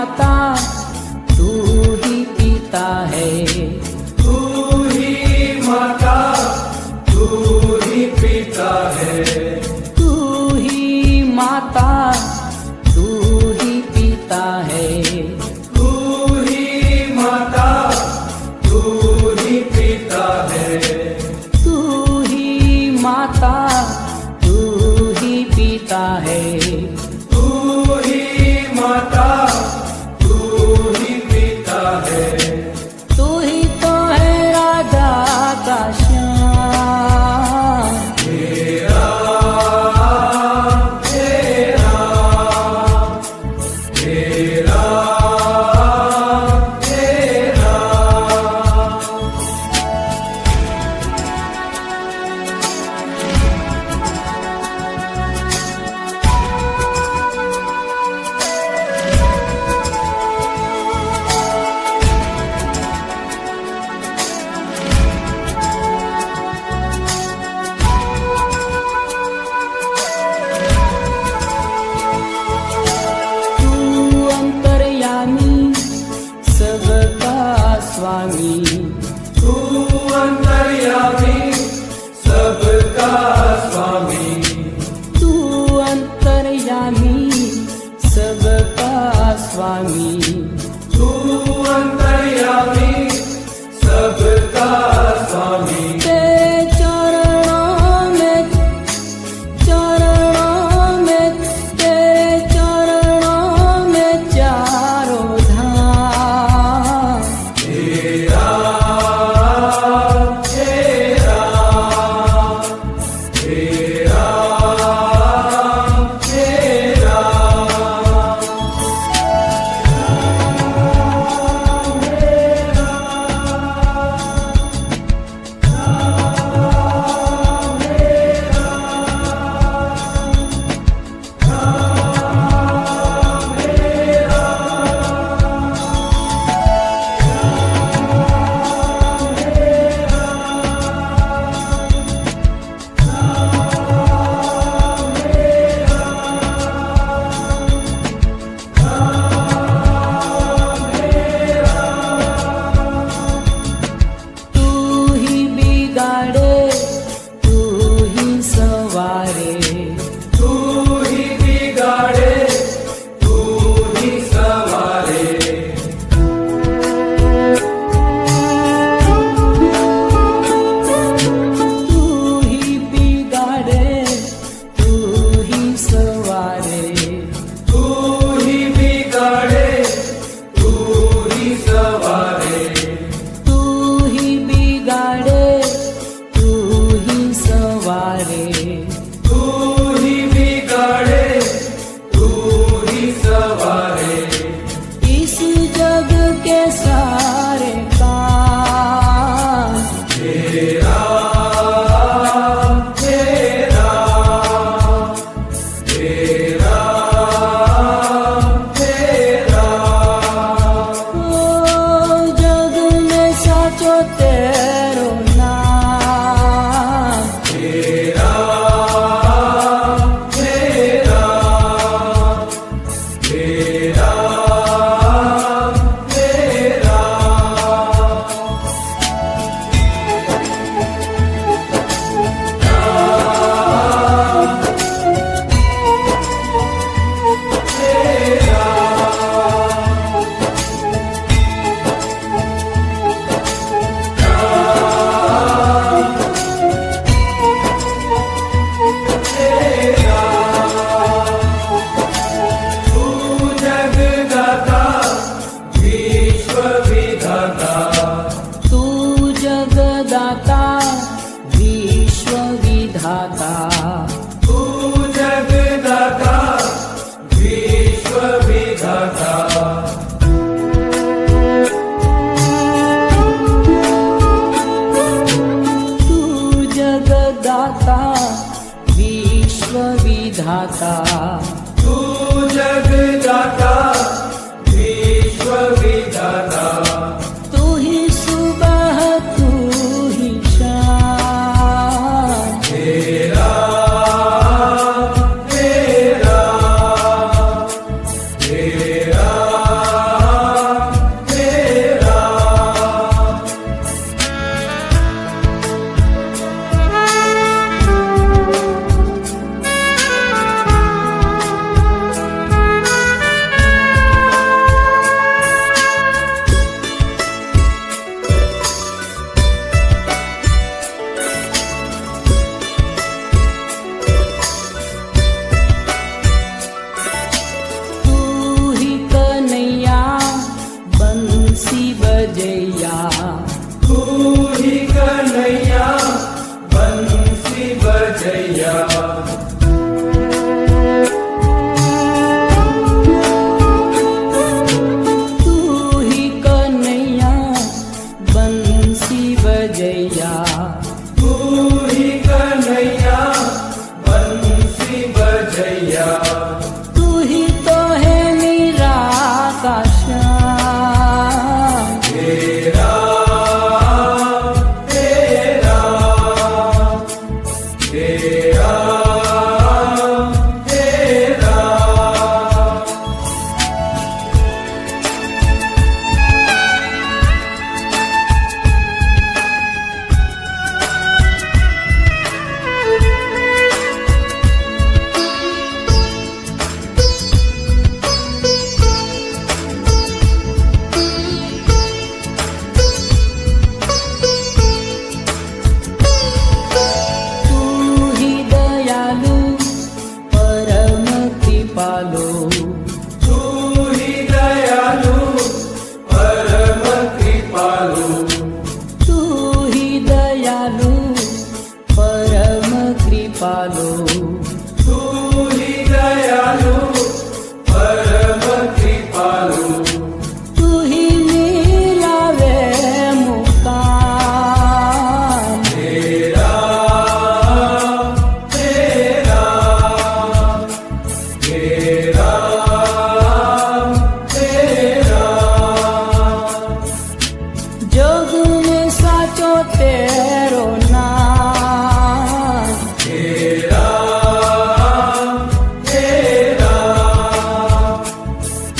माता, तू ही पिता है। तू ही माता, तू ही पिता है। तू ही माता, तू ही पिता है। तू ही माता, तू ही पिता है। तू ही माता, तू ही पिता है। तू ही माता, तू ही पिता है। तू ही तो है राधा का श्याम। तेरा तेरा तेरा तेरा। तू अंतर्यामी, सबका स्वामी। तू अंतर्यामी, सबका स्वामी। तू अंतर्यामी, सबका स्वामी। तू अंतर्यामी, सबका स्वामी। तेरे चरणों में, चरणों में, तेरे चरणों में चारों धाम। तेरा तेरा तेरा तेरा। तू ही बिगाड़े, तू ही सवारे। तू ही बिगाड़े, तू ही सवारे। तू ही बिगाड़े, तू ही सवारे। तू ही बिगाड़े, तू ही सवारे। तू ही बिगाड़े, तू ही सवारे। तू ही बिगाड़े, तू ही सवारे। इस जग के सारे काम तेरा तेरा तेरा तेरा। ओ जग में साचो तेरो नाम। तेरा तेरा तेरा तेरा। तू जगदाता, विश्व विधाता। तू जगदाता, विश्व विधाता। तू जगदाता, विश्व विधाता। तू जगदाता, विश्व विधाता। तू जगदाता, विश्व विधाता। तू ही सुबह, तू ही शाम। तेरा तेरा तेरा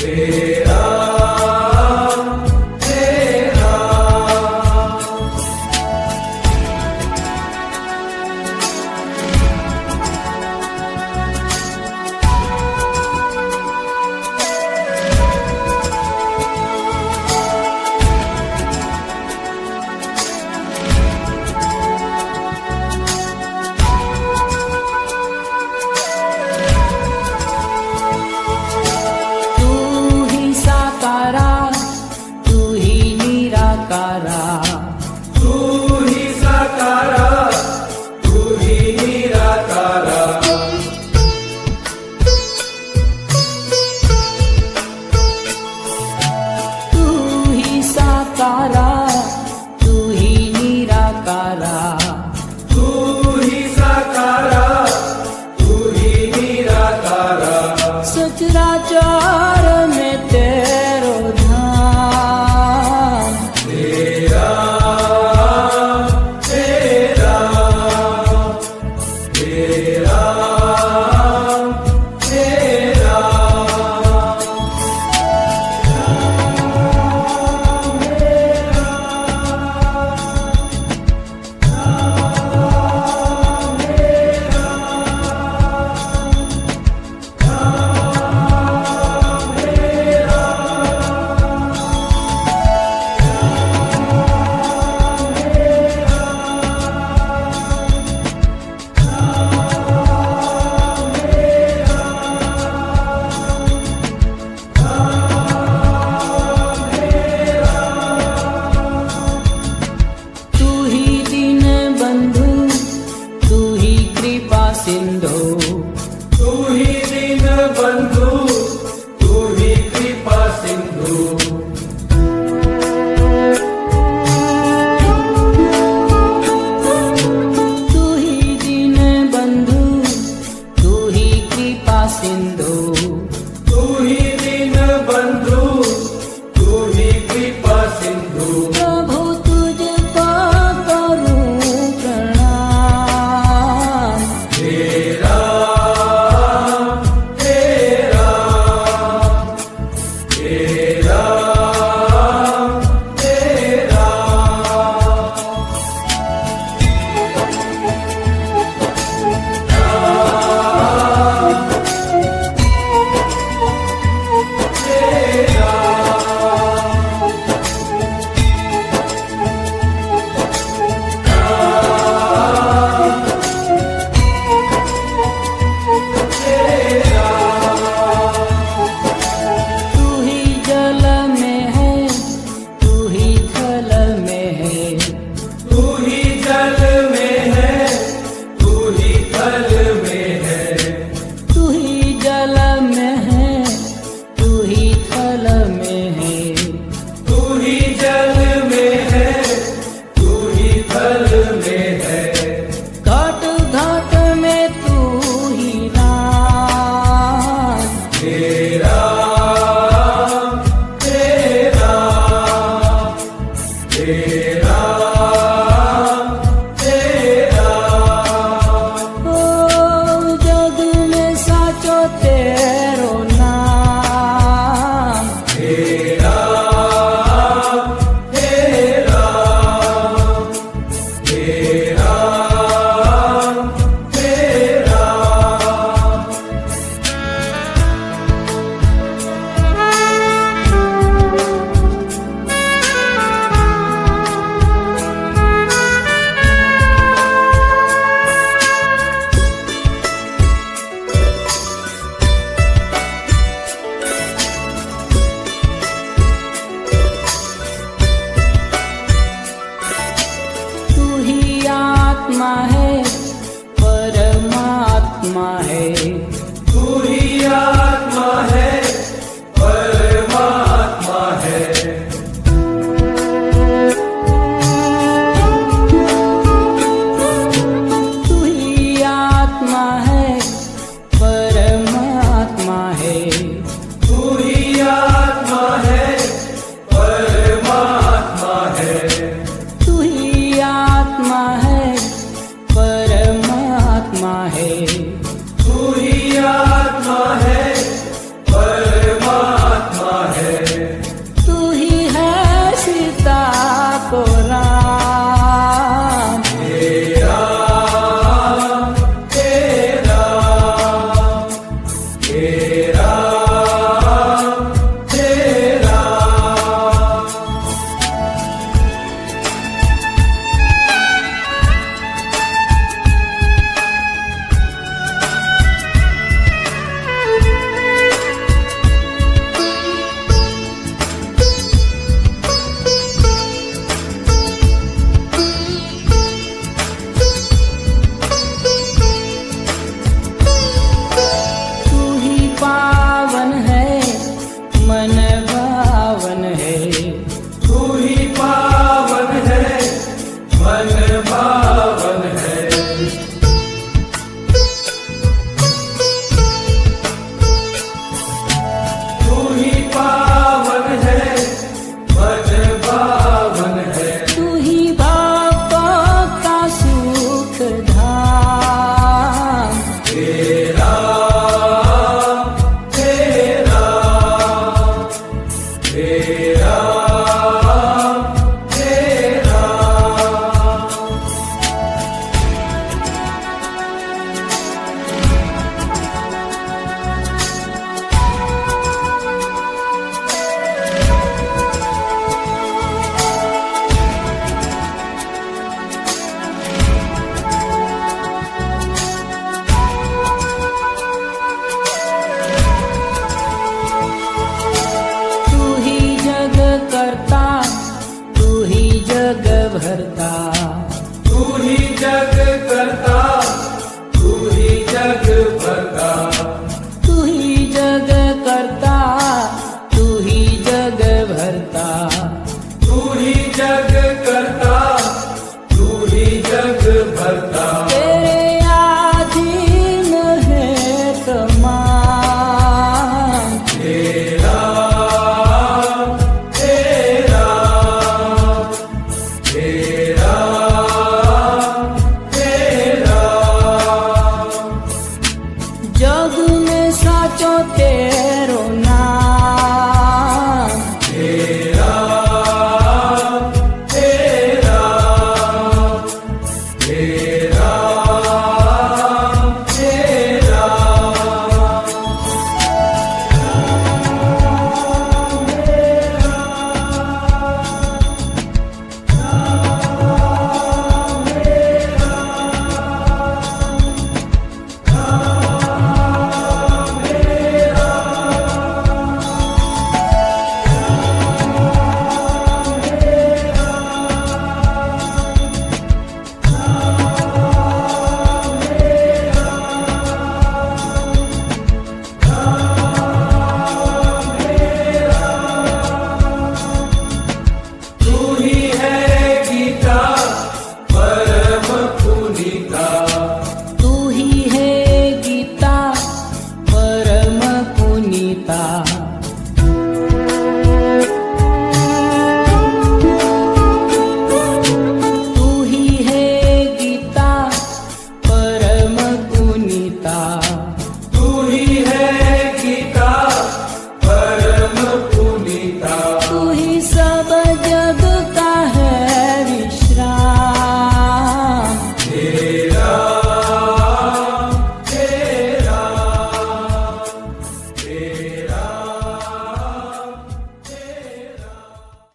तेरा तेरा तू ही साकारा तू ही निराकारा तू ही साकारा तू ही निराकारा तू ही साकारा तू ही निराकारा तू ही साकारा तू ही निराकारा सचराचर में तेरो ध्यान तेरा तेरा तेरा तेरा तू ही दीन बंधु तू ही कृपा सिंधु तू ही दीन बंधु तू ही कृपा सिंधु तू ही दीन बंधु तू ही कृपा सिंधु तू ही दीन बंधु तू ही कृपा सिंधु प्रभु तुझको करूं प्रणाम तेरा तेरा तेरा तेरा तेरा करता